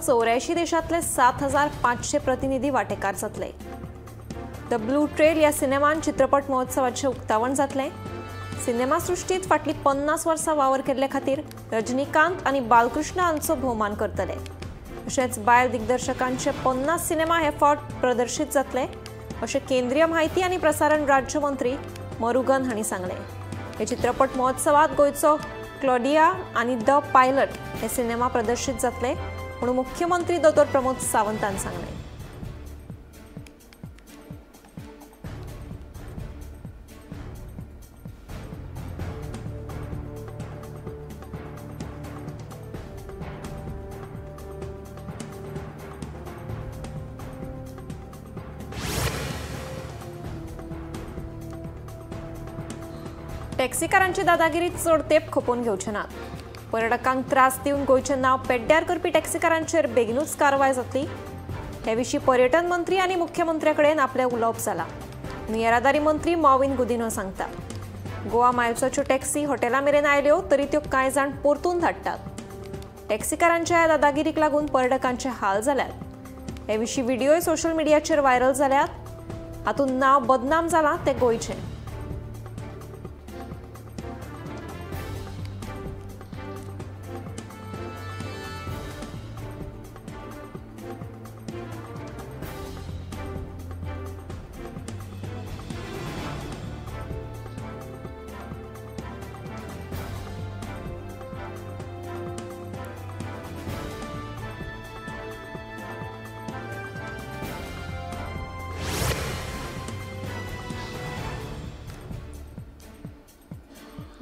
84 देशांतले 7500 प्रतिनिधी वांटेकार जातले। द ब्लू ट्रेल या सिनेमान चित्रपट महोत्सवाचे उक्तावण जातले। सिनेमा सृष्टीत फाटली 50 वर्सां वावर केल्ले खातीर रजनीकांत आनी बालकृष्ण हांचो भोवमान करतले। तशेंच बायल दिग्दर्शकांचे 50 सिनेमा हे फावट प्रदर्शीत जातले अशें केंद्रीय म्हायती आनी प्रसारण राज्य मंत्री मुरुगन हांणी सांगले। हे चित्रपट महोत्सवात गोंयचो क्लॉडिया आनी द पायलट हे सिनेमा प्रदर्शीत जातले म्हणून मुख्यमंत्री दोतोर प्रमोद सावंतान सांगले। टॅक्सीकारांची दादागिरी चड तेंप खपोवन घेवचे नात। पर्यटकांक त्रास दिवन गोंयचें नांव पेड्ड्यार करपी टॅक्सीकारांचेर बेगीनूच कारवाय जातली। हे विशीं पर्यटन मंत्री आनी मुख्यमंत्र्या कडेन आपलें उलोवप जालां म्हूण येरादारी मंत्री मॉविन गुदिन्हो सांगता। गोवा मायल्साच्यो टॅक्सी हॉटेलां मेरेन आयल्यो तरी त्यो कांय जाण परतून धाडटात। टॅक्सीकारांच्या ह्या दादागिरीक लागून पर्यटकांचे हाल जाल्यात। हे विशीं व्हिडियोय सोशल मिडियाचेर व्हायरल जाल्यात। हातूंत नांव बदनाम जालां तें गोंयचें।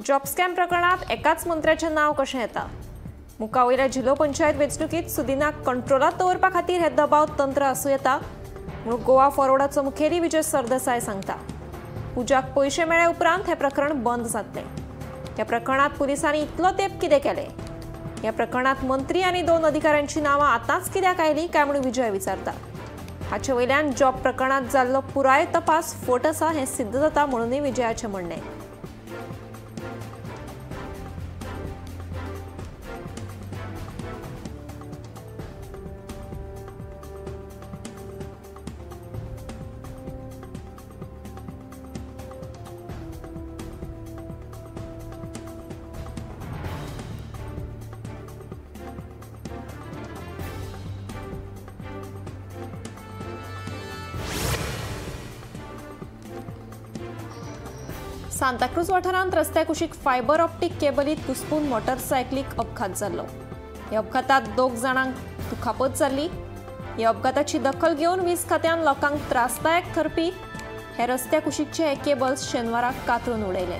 जॉब स्कॅम प्रकरणात एकाच मंत्र्याचें नांव कशें येता? मुखावयल्या जिल्लो पंचायत वेंचणुकीत सुदीनाक कंट्रोलांत दवरपा खातीर हे दबाव तंत्र आसूं येता म्हणून गोवा फॉरवर्डाचो मुखेली विजय सरदेसाय सांगता। पुजाक पयशे मेळ्ळे उपरांत हे प्रकरण बंद जातलें। ह्या प्रकरणात पुलिसांनी इतलो तेंप कितें केलें? ह्या प्रकरणात मंत्री आनी 2 अधिकाऱ्यांची नांवां आतांच कित्याक आयलीं काय म्हणून विजय विचारता। हाचे वयल्यान जॉब प्रकरणात जाल्लो पुराय तपास फट आसा हें सिद्ध जाता म्हणूनय विजयाचें म्हणणें। सांताक्रूज वाठारांत रस्त्या कुशीक फायबर ऑप्टीक केबलीत घुस्पून मोटरसायकलीक अपघात जाल्लो। ह्या अपघातांत 2 जाणांक दुखापत जाल्ली। ह्या अपघाताची दखल घेवन वीज खात्यान लोकांक त्रासदायक ठरपी हे रस्त्या कुशीकचे हे केबल्स शेनवाराक कातरून उडयले।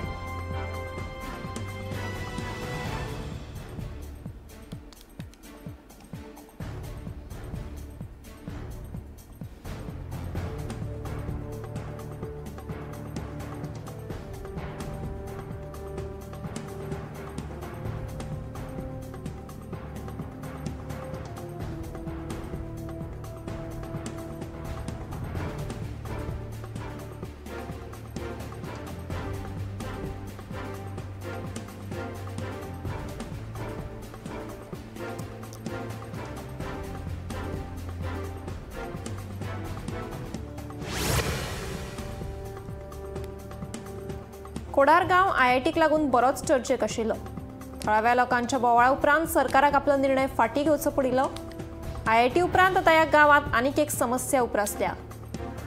कोडार गांव आयआयटीक लागून बरोच चर्चेक आशिल्लो। थळाव्या लोकांच्या बोवाळा उपरांत सरकाराक आपलो निर्णय फाटीं घेवचो पडिल्लो। आयआयटी उपरांत आतां ह्या गांवांत आनीक एक समस्या उप्रासल्या।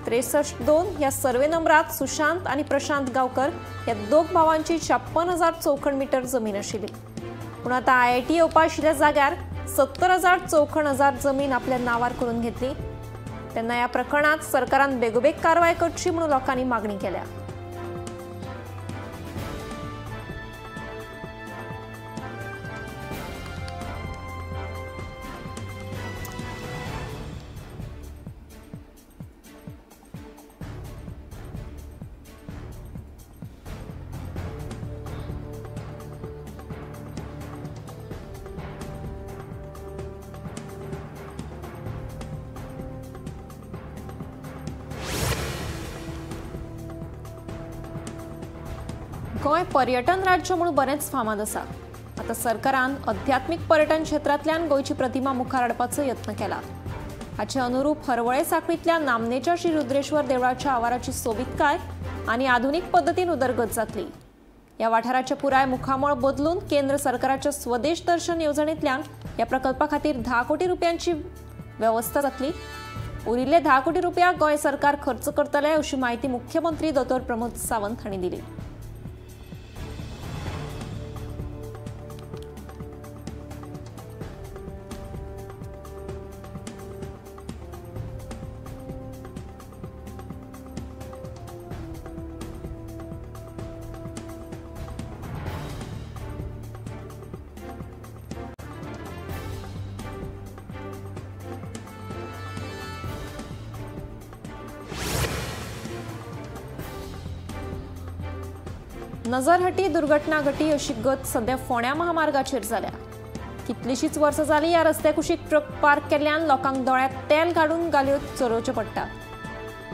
63-2 ह्या सर्वे नंबरात सुशांत आनी प्रशांत गांवकर ह्या 2 भावांची 56,000 चौखण मीटर जमीन आशिल्ली। पूण आतां आयआयटी येवपा आशिल्ल्या जाग्यार 70,000 चौखण जमीन आपल्या नांवार करून घेतली। तेन्ना ह्या प्रकरणात सरकारान बेगोबेग कारवाय करची म्हणून लोकांनी मागणी केल्या। गोंय पर्यटन राज्य म्हणून बरेंच फामाद आसा। आता सरकारान आध्यात्मिक पर्यटन क्षेत्रांतल्यान गोंयची प्रतिमा मुखार हाडपाचो यत्न केला। हाचे अनुरूप हरवळे साखळीतल्या नामनेच्या श्री रुद्रेश्वर देवळाच्या आवाराची सोबितकाय आनी आधुनिक पद्दतीन उदरगत जातली। ह्या वाठाराचे पुराय मुखामळ बदलून केंद्र सरकाराच्या स्वदेश दर्शन येवजणेंतल्यान ह्या प्रकल्पा खातीर 10 कोटी रुपयांची व्यवस्था जातली। उरिल्ले 10 कोटी रुपया गोंय सरकार खर्च करतले अशी माहिती मुख्यमंत्री दोतोर प्रमोद सावंत हांणी दिली। नजरहटी दुर्घटना घटी अशी गत सध्या फोंड्या महामार्गाचेर जाल्या। कितलीशीच वर्सां जाली ह्या रस्त्या कुशीक ट्रक पार्क केल्ल्यान लोकांक दोळ्यांत तेल घालून गालयो चलोवचे पडटा।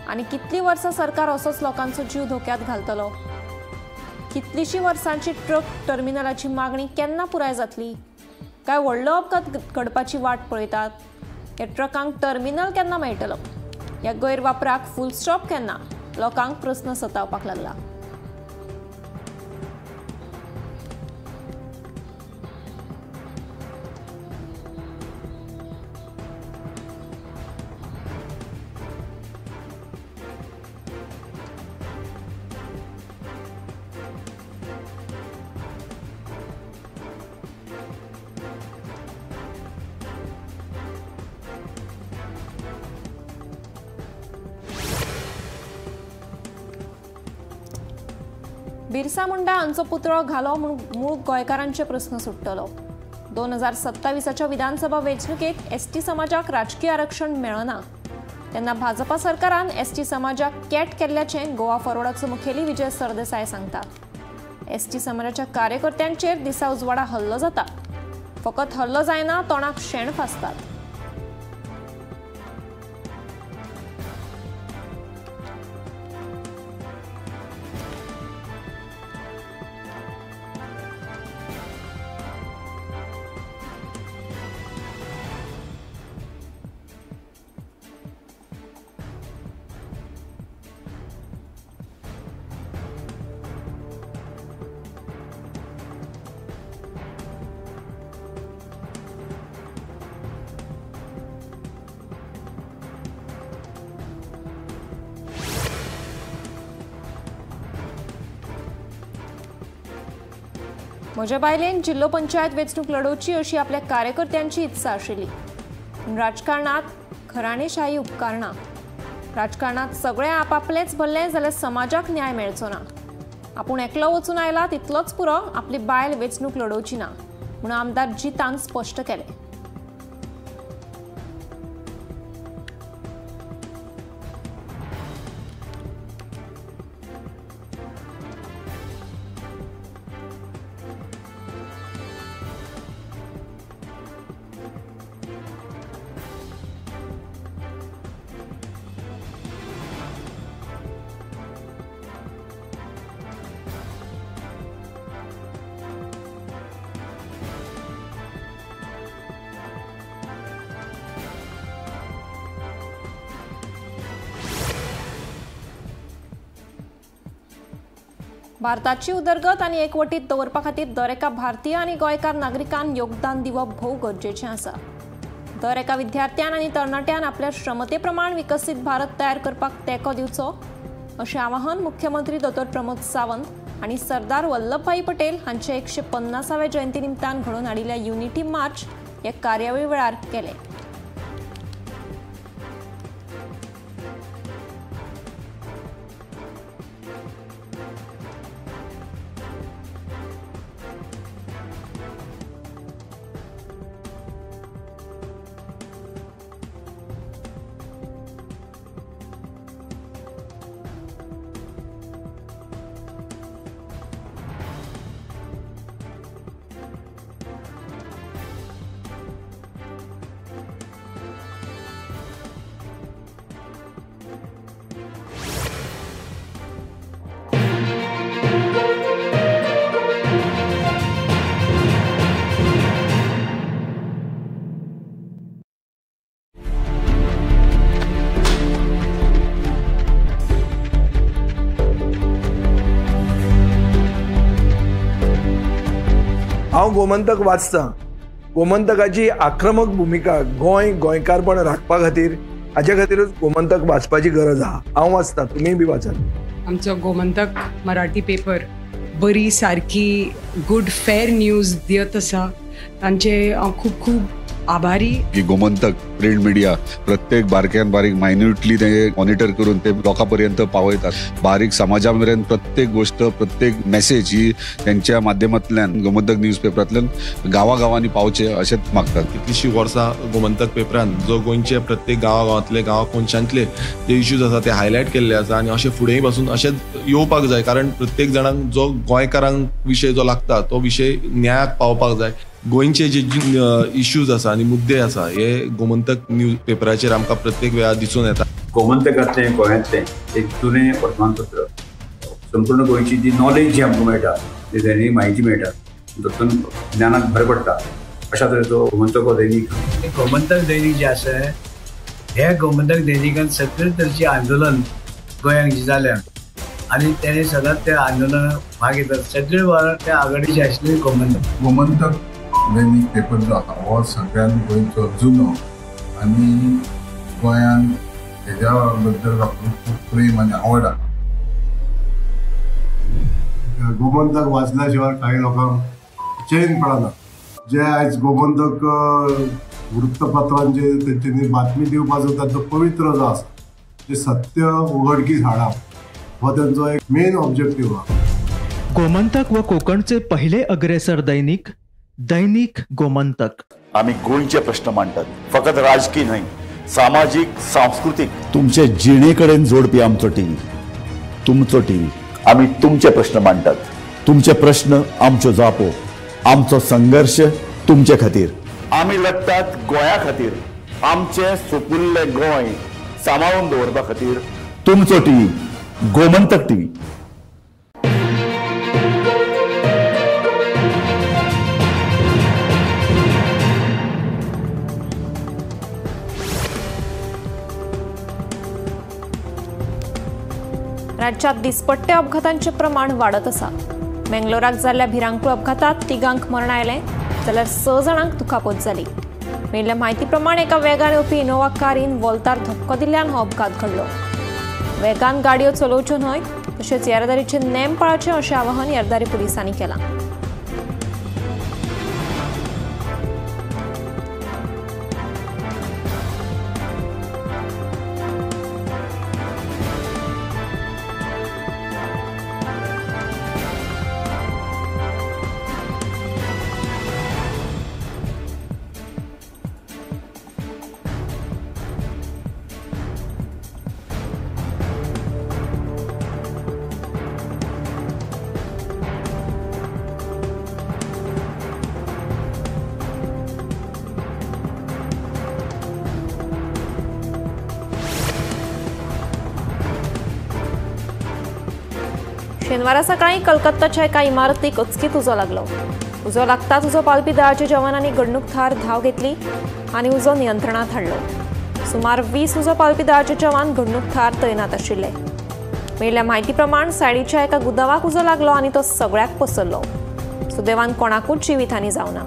आनी कितली वर्सां सरकार असोच लोकांचो जीव धोक्यांत घालतलो? कितलीशीं वर्सांची ट्रक टर्मिनलाची मागणी केन्ना पुराय जातली? काय व्हडलो अपघात घडपाची वाट पळयतात? ह्या ट्रकांक टर्मिनल केन्ना मेळटलो? ह्या गैरवापराक फुल स्टॉप केन्ना? लोकांक प्रस्न सतावपाक लागला। बिरसा मुंडा हांचो पुतळो घालो म्हूण मूळ गोंयकारांचे प्रस्न सुट्टलो। 2027च्या विधानसभा वेंचणुकेक एसटी समाजाक राजकीय आरक्षण मेळना तेन्ना भाजपा सरकारान एसटी समाजाक कॅट केल्ल्याचें गोवा फॉरवर्डाचो मुखेली विजय सरदेसाय सांगता। एसटी समाजाच्या कार्यकर्त्यांचेर दिसा उजवाडा हल्लो जाता, फकत हल्लो जायना तोंडाक शेण फासतात। म्हज्या बायलेन जिल्लो पंचायत वेंचणूक लडोवची अशी आपल्या कार्यकर्त्यांची इत्सा आशिल्ली। पूण राजकारणात घराणेशाही उपकारना। राजकारणात सगळे आपापलेच भरले जाल्यार समाजाक न्याय मेळचो ना। आपूण एकलो वचून आयला तितलोच पुरो, आपली बायल वेंचणूक लडोवची ना म्हूण आमदार जितान स्पश्ट केलें। भारताची उदरगत आनी एकवटीत दवरपा खातीर दर एका भारतीय आनी गोंयकार नागरिकान योगदान दिवप भोव गरजेचें आसा। दर एका विद्यार्थ्यान आनी तरणाट्यान आपल्या श्रमते प्रमाण विकसीत भारत तयार करपाक तेंको दिवचो अशें आवाहन मुख्यमंत्री दोतोर प्रमोद सावंत आनी सरदार वल्लभभाई पटेल हांचे 150व्या जयंती निमतान घडोवन हाडिल्ल्या युनिटी मार्च ह्या कार्यावळी वेळार केलें। हांव गोमंतक वाचतां. गोमंतकाची आक्रमक भुमिका गोंयकारपण राखपा खातीर हाचे खातीरच गोमंतक वाचपाची गरज आहा. हांव वाचतां, तुमीय बी वाचात. आमचो गोमंतक मराठी पेपर बरी सारकी गुड फेर न्यूज दियत आसा. तांचे खूब खूब आभारी. की गोमंतक प्रिंट मिडिया प्रत्येक बारक्यान बारीक मायन्युटली ते मॉनिटर करून ते लोकांपर्यंत पावयतात. बारीक समाजा मेरेन प्रत्येक गोष्ट प्रत्येक मेसेज ही त्यांच्या माध्यमांतल्यान गोमंतक न्यूज पेपरांतल्यान गांवांनी पावचे अशेंच मागतात. कितलींशीं वर्सां गोमंतक पेपरान जो गोंयचे प्रत्येक गांवांतले मनशांतले जे इश्यूज आसा ते हायलायट केल्ले आसा आनी अशें फुडेंय पासून अशेंच येवपाक जाय. कारण प्रत्येक जाणांक जो गोंयकारांक विशय जो लागता तो विशय न्यायाक पावपाक जाय. गोंयचे जे इश्यूज आसा आनी मुद्दे आसा हे गोमंतक न्यूज पेपराचेर आमकां प्रत्येक वेळार दिसून येता. गोमंतकांतलें गोंयांतलें एक जुनें वर्तमानपत्र. संपूर्ण गोंयची जी नॉलेज जी आमकां मेळटा ती दैनीक म्हायती मेळटा, तातून ज्ञानाक भर पडटा. अशा तरेचो गोमंतक हो दैनीक. गोमंतक दैनीक जे आसा हे गोमंतक दैनिकान सगळे तरेची आंदोलन गोंयांत जी जाल्या आनी तेणे सदांच त्या आंदोलनाक भाग घेतात. सगळे वेळार त्या आघाडीचे आशिल्ले गोमंतक दैनीक पेपर जो आसा हो सगळ्यान गोंयचो जुनो आनी गोंयान हेज्या बद्दल लोकांक खूब प्रेम आनी आवड आसा. गोमंतक वाचल्या शिवाय काही लोकांक चैन पडना. जे आयज गोमंतक वृत्तपत्रांचे तेंच्यांनी बातमी दिवपाचो ताचो पवित्र जो आसा जे सत्य उघडकीस हाडप हो त्यांचो एक मेन ऑब्जेक्टिव्ह आहा. गोमंतक व कोकणचे पहिले अग्रेसर दैनिक गोमंतक. आम्ही गोंयचे प्रश्न मांडतात, फकत राजकीय नाही, सामाजिक सांस्कृतिक. तुमचे जिणेकडेन जोडपी आमचो टीव्ही, तुमचो टीव्ही. आम्ही तुमचे प्रश्न मांडतात. तुमचे प्रश्न आमच्यो जापो, आमचो संघर्ष तुमचे खातीर. आम्ही लढतात गोंया खातीर. आमचे सोपुल्ले गोंय सांबाळून दवरपा खातीर तुमचो टीव्ही, गोमंतक टीव्ही. राज्यात दिसपट्टे अपघातांचे प्रमाण वाढत आसा. मेंगलोराक जाल्ल्या भिरांकूळ अपघातात 3 मरण आयलें जाल्यार 6 जाणांक दुखापत जाली. मेळिल्ल्या म्हायती प्रमाण एका वेगान येवपी इनोवा कारीन वॉल्तार धक्को दिल्ल्यान हो अपघात घडलो. वेगान गाडयो चलोवच्यो न्हय तशेंच येरादारीचे नेम पाळचे अशें आवाहन येरादारी पुलिसांनी केलां. शेनवारा सकाळी कलकत्ताच्या एका इमारतीक अचकीत उजो लागलो. उजो लागताच उजो पालपी दळाच्या जवानांनी घडणूक थळार धाव घेतली आनी उजो नियंत्रणात हाडलो. सुमार 20 उजो पालपी दळाचे जवान घडणूक थळार तैनात आशिल्ले. मेळिल्ल्या म्हायती प्रमाण सायडीच्या एका गुदावाक उजो लागलो आनी तो सगळ्याक पसरलो. सुदैवान कोणाकूच जिवीतहानी जावना.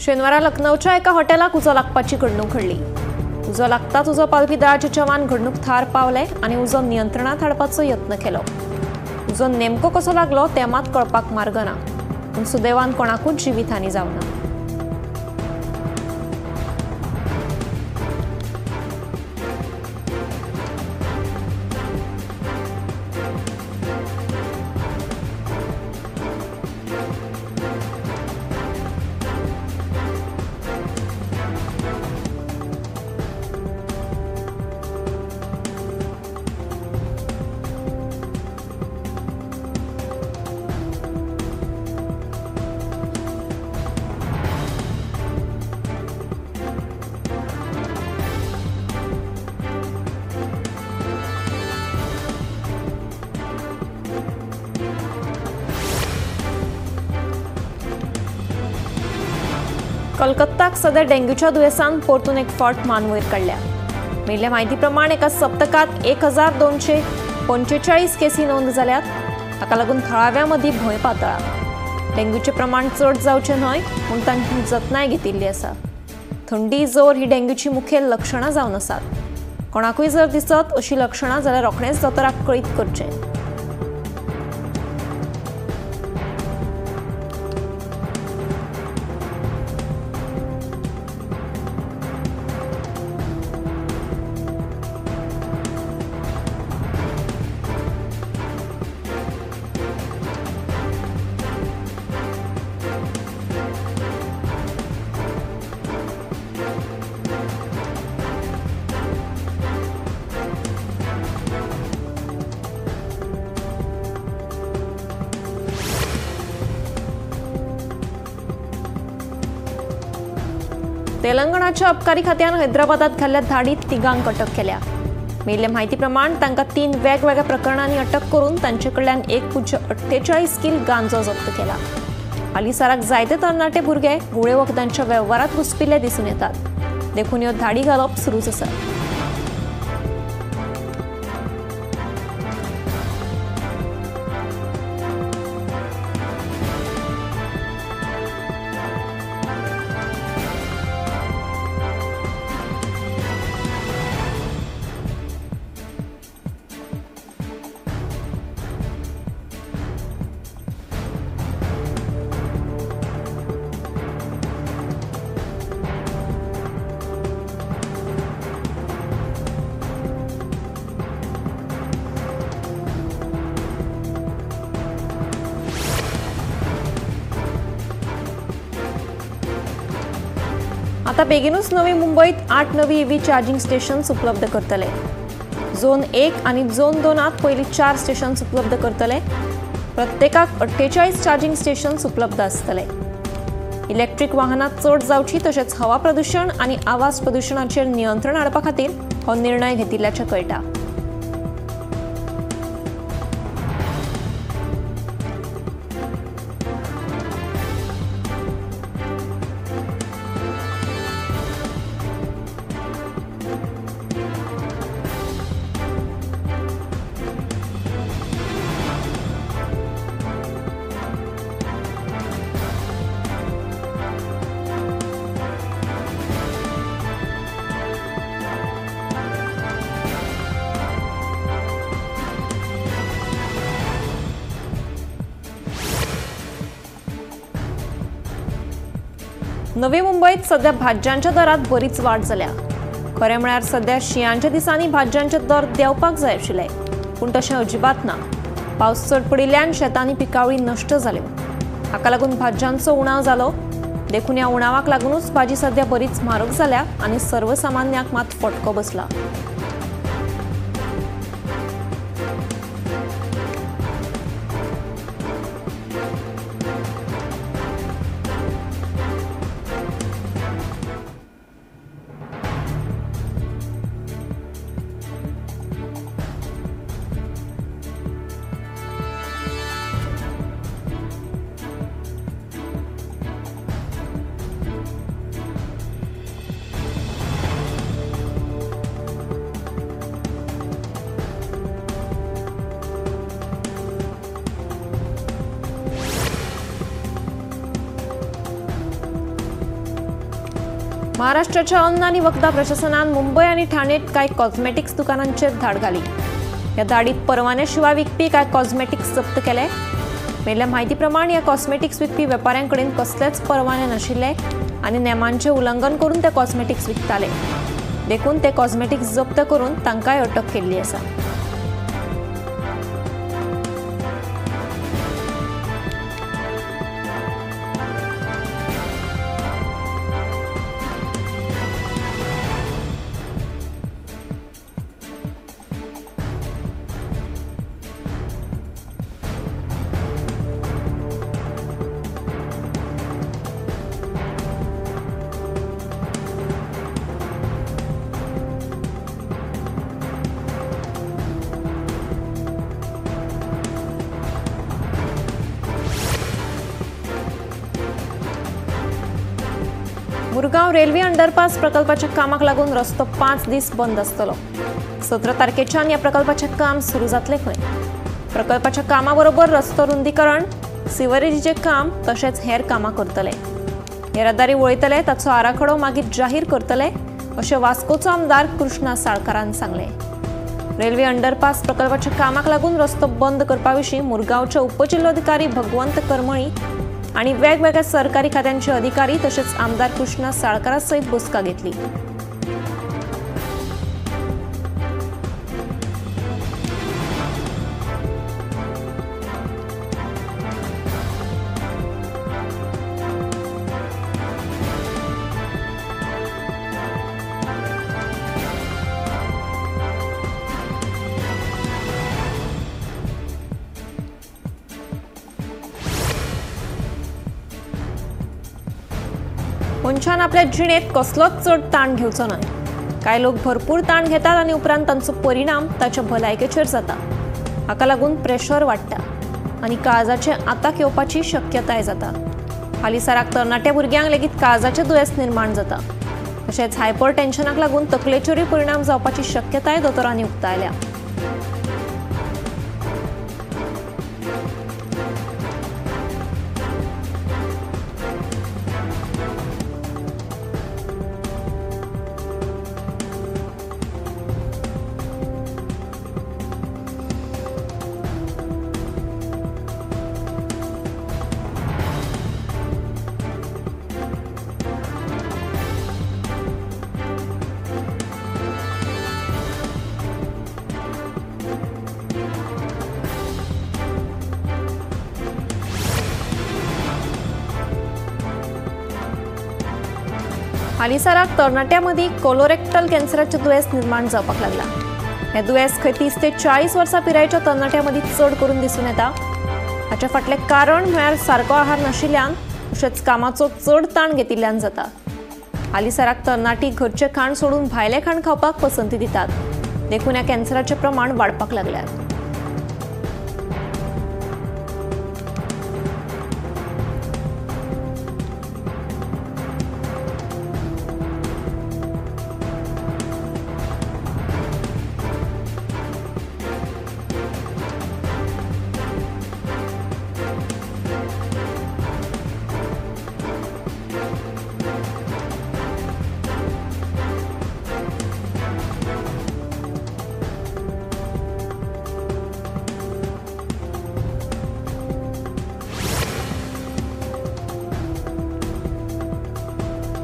शेनवारा लखनौच्या एका हॉटेलाक उजो लागपाची घडणूक घडली. उजो लागताच उजो पालपी दळाचे जवान घडणूक थळार पावले आनी उजो नियंत्रणात हाडपाचो यत्न केलो. उजो नेमको कसो लागलो तें मात कळपाक मार्ग ना, पूण सुदैवान कोणाकूच जिवीतहानी जावना. कलकत्ताक सध्या डेंग्यूच्या दुयेंसान परतून एक फावट मान वयर काडल्या. मेल्ल्या म्हायती प्रमाण एका सप्तकात 1245 केसी नोंद जाल्यात. हाका लागून थळाव्यां मदीं भंय पातळ्ळा. डेंग्यूचे प्रमाण चड जावचें न्हय म्हूण तांची जतनाय घेतिल्ली आसा. थंडी, जोर ही डेंग्यूची मुखेल लक्षणां जावन आसात. कोणाकूय जर दिसत अशी लक्षणां जाल्यार रोखडेंच दोतोराक कळीत करचें. तेलंगणाच्या अबकारी खात्यान हैदराबादात घाल्ल्या धाडीत तिगांक अटक केल्या. मेल्ल्या म्हायती प्रमाण तांकां 3 वेगवेगळ्या प्रकरणांनी अटक करून तांचे कडल्यान 1.48 किल गांजो जप्त केला. हालींसराक जायते तरणाटे भुरगे गुळे वखदांच्या वेव्हारात घुसपिल्ले दिसून येतात. देखून ह्यो धाडी घालप सुरूच आसा. आता बेगीनूच नवी मुंबईत 8 नवी EV चार्जिंग स्टेशन्स उपलब्ध करतले. झोन 1 आणि झोन 2 पयली 4 स्टेशन्स उपलब्ध करतले. प्रत्येकाक 48 चार्जिंग स्टेशन्स उपलब्ध आसतले. इलेक्ट्रिक वाहनां चड जावची तशेंच हवा प्रदूषण आणि आवाज प्रदूषणाचेर नियंत्रण हाडपा खातीर हो निर्णय घेतिल्ल्याचें कळटा. नवी मुंबईत सध्या भाज्यांच्या दरात बरीच वाढ जाल्या. खरें म्हळ्यार सध्या शिंयाच्या दिसांनी भाज्यांचे दर देंवपाक जाय आशिल्ले, पूण तशें अजिबात ना. पावस चड पडिल्ल्यान शेतांनी पिकावळी नश्ट जाल्यो. हाका लागून भाज्यांचो उणाव जालो. देखून ह्या उणावाक लागूनच भाजी सध्या बरीच म्हारग जाल्या आनी सर्वसामान्यांक मात फटको बसला. महाराष्ट्राच्या अन्न आणि वखदा प्रशासनान मुंबई आणि ठाणेत कांय कॉस्मेटिक्स दुकानांचेर धाड घाली. ह्या धाडीत परवान्याशिवाय विकपी कांय कॉस्मेटिक्स जप्त केले. मेल्ल्या म्हायती प्रमाण ह्या कॉस्मेटिक्स विकपी वेपाऱ्यांकडेन कसलेच परवाने नाशिल्ले आनी नेमांचें उल्लंघन करून ते कॉस्मेटिक्स विकताले. देखून ते कॉस्मेटिक्स जप्त करून तांकांय अटक केल्ली आसा. मुरगांव रेल्वे अंडरपास प्रकल्पाच्या कामाक लागून रस्तो 5 दीस बंद आसतलो. 17 तारखेच्यान ह्या प्रकल्पाचे काम सुरू जातले खंय. प्रकल्पाच्या कामाबरोबर रस्तो रुंदीकरण, सिवरेजीचे काम तशेंच हेर कामां करतले. येरादारी वळयतले ताचो आराखडो मागीर जाहीर करतले अशें वास्कोचो आमदार कृष्णा साळकारान सांगले. रेल्वे अंडरपास प्रकल्पाच्या कामाक लागून रस्तो बंद करपा विशीं मुरगांवचे उपजिल्लोधिकारी भगवंत करमळी आणि वेगवेगळ्या सरकारी खात्यांचे अधिकारी तसेच आमदार कृष्णा साळकारा सयत बसका घेतली. मनशान आपल्या जिणेत कसलोच चड ताण घेवचो न्हय. कांय लोक भरपूर ताण घेतात आनी उपरांत तांचो परिणाम ताच्या भलायकेचेर जाता. हाका लागून प्रेशर वाडटा आनी काळजाचे आताक येवपाची शक्यताय जाता. हालीसराक तरणाट्या भुरग्यांक लेगीत काळजाचें दुयेंस निर्माण जाता. तशेंच हायपर टेन्शनाक लागून तकलेचेरूय परिणाम जावपाची शक्यताय दोतोरांनी उक्तायल्या. हालीसराक तरणाट्यां कोलोरेक्टल कॅन्सराचें दुयेंस निर्माण जावपाक लागला. हे दुयेंस खंय 30 ते 40 वर्सां पिरायेच्या तरणाट्यां चड करून दिसून येता. हाचे फाटलें कारण म्हळ्यार सारको आहार नाशिल्ल्यान तशेंच कामाचो चड ताण घेतिल्ल्यान जाता. हालीसराक तरणाटी घरचें खाण सोडून भायलें खाण खावपाक पसंती दितात. देखून ह्या कॅन्सराचें प्रमाण वाडपाक लागल्यात.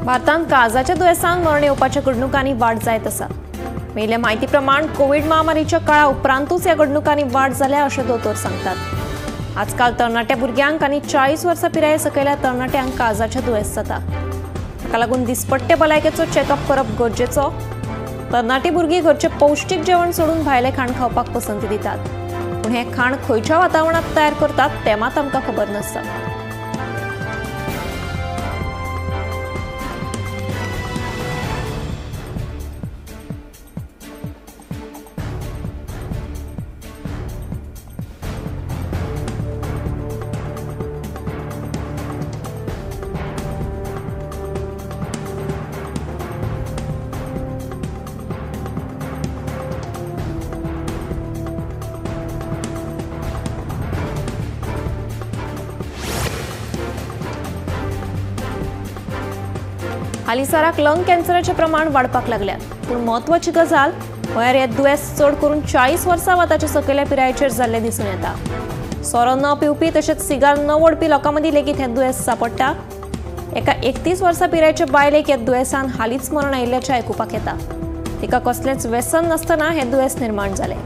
भारतांत काळजाच्या दुयेंसान मरण येवपाच्या घडणुकांनी वाड जायत आसा. मेल्या म्हायती प्रमाण कोविड महामारीच्या काळा उपरांतूच ह्या घडणुकांनी वाड जाल्या अशें दोतोर सांगतात. आजकाल तरणाट्या भुरग्यांक आनी 40 वर्सां पिराये सकयल्या तरणाट्यांक काळजाचें दुयेंस जाता. हाका लागून दिसपट्टे भलायकेचो चॅकअप करप गरजेचो. तरणाटी भुरगीं घरचें पौश्टीक जेवण सोडून भायलें खाण खावपाक पसंती दितात. पूण हें खाण खंयच्या वातावरणांत तयार करतात तें मात आमकां खबर नासता. हालीसराक लंग कॅन्सराचें प्रमाण वाडपाक लागल्यात. पूण म्हत्वाची गजाल म्हळ्यार हे दुयेंस चड करून 40 वर्सां वा ताचे सकयल्या पिरायेचेर जाल्लें दिसून येता. सोरो न पिवपी तशेंच सिगार न ओडपी लोकां मदीं लेगीत हें दुयेंस सांपडटा. एका 31 वर्सां पिरायेच्या बायलेक ह्या दुयेंसान हालींच मरण आयिल्ल्याचें आयकुपाक येता. तिका कसलेंच व्यसन नासतना हें दुयेंस निर्माण जालें.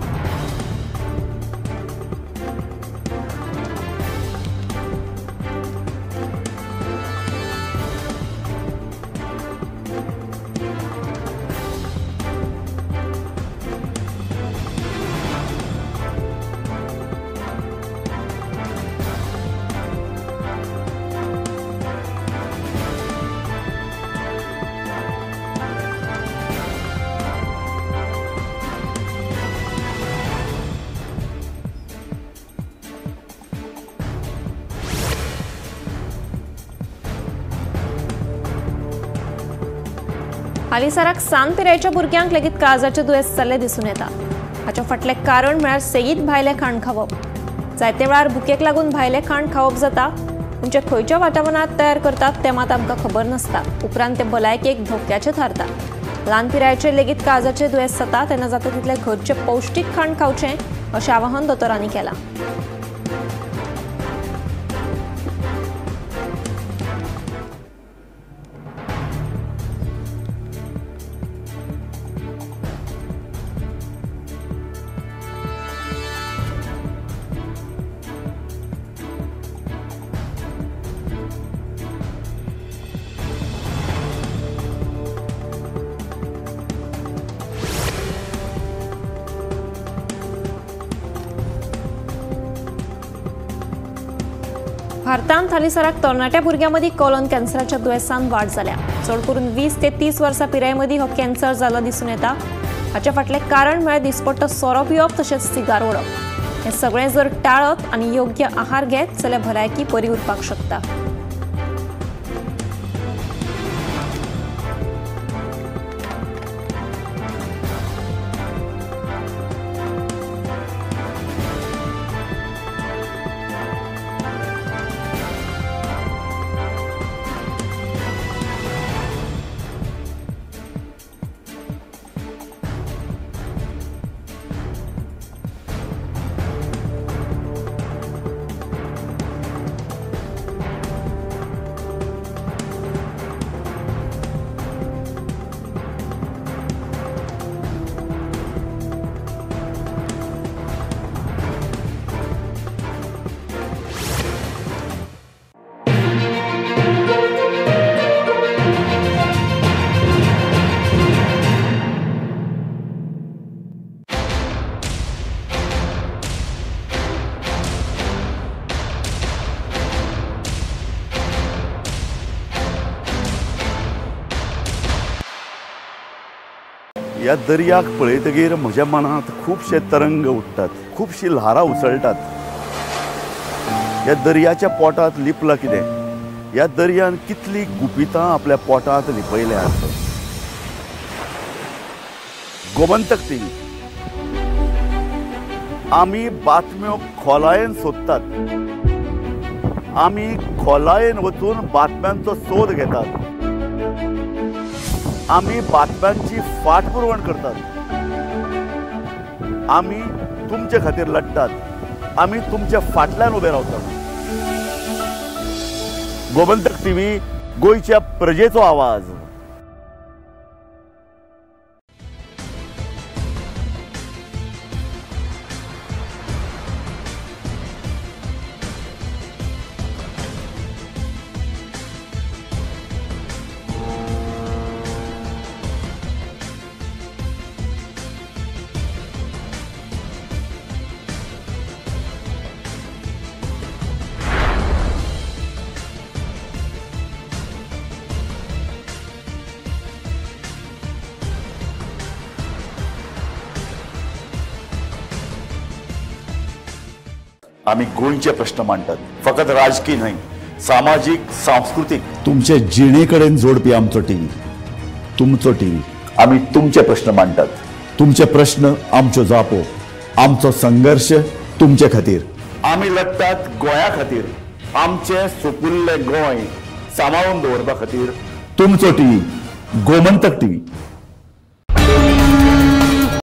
हालीसराक सांज पिरायेच्या भुरग्यांक लेगीत काळजाचे दुयेंस जाल्ले दिसून येता. हाचे फाटलें कारण म्हळ्यार सेगीत भायलें खाण खावप. जायते वेळार भुकेक लागून भायलें खाण खावप जाता, म्हणजे खंयच्या वातावरणात तयार करतात तें मात आमकां खबर नासता. उपरांत तें भलायकेक धोक्याचें थारता. ल्हान पिरायेचेर लेगीत काळजाचे दुयेंस जाता तेन्ना जाता तितलें घरचें पौश्टीक खाण खावचें अशें आवाहन दोतोरांनी केलां. भारतांत हालीसराक तरणाट्या भुरग्यां मदीं कोलन कॅन्सराच्या दुयेंसान वाड जाल्या. चड करून 20 ते 30 वर्सां पिराये मदीं हो कॅन्सर जाल्लो दिसून येता. हाचे फाटलें कारण म्हळ्यार दिसपट्टो सोरो पिवप तशेंच सिगार ओडप. हें सगळें जर टाळत आनी योग्य आहार घेत जाल्यार भलायकी बरी उरपाक शकता. ह्या दर्याक पळयतकीर म्हज्या मनांत खुबशे तरंग उठतात, खुबशी ल्हारां उसळटात. ह्या दर्याच्या पोटांत लिपलां कितें? ह्या दर्यान कितली गुपितां आपल्या पोटांत लिपयल्यात. गोमंतक टीव्ही आमी बातम्यो खोलायेन सोदतात. आमी खोलायेन वचून बातम्यांचो सोद घेतात. आमी बातम्यांची फाटपुरवण करतात. आमी तुमचे खातीर लढटात. आमी तुमच्या फाटल्यान उबे रावतात. गोमंतक टीव्ही गोंयच्या प्रजेचो आवाज. आम्ही गोंयचे प्रश्न मांडतात. फकत राजकीय न्हय, सामाजिक सांस्कृतिक तुमचे जिणेकडेन जोडपी आमचो टीव्ही. तुमचो टीव्ही. आम्ही तुमचे प्रश्न मांडतात. तुमचे प्रश्न आमच्यो जापो. आमचो संघर्ष तुमचे खातीर. आम्ही लढतात गोंया खातीर. आमचे सोपुल्ले गोंय सांबाळून दवरपा खातीर. तुमचो टीव्ही गोमंतक टीव्ही.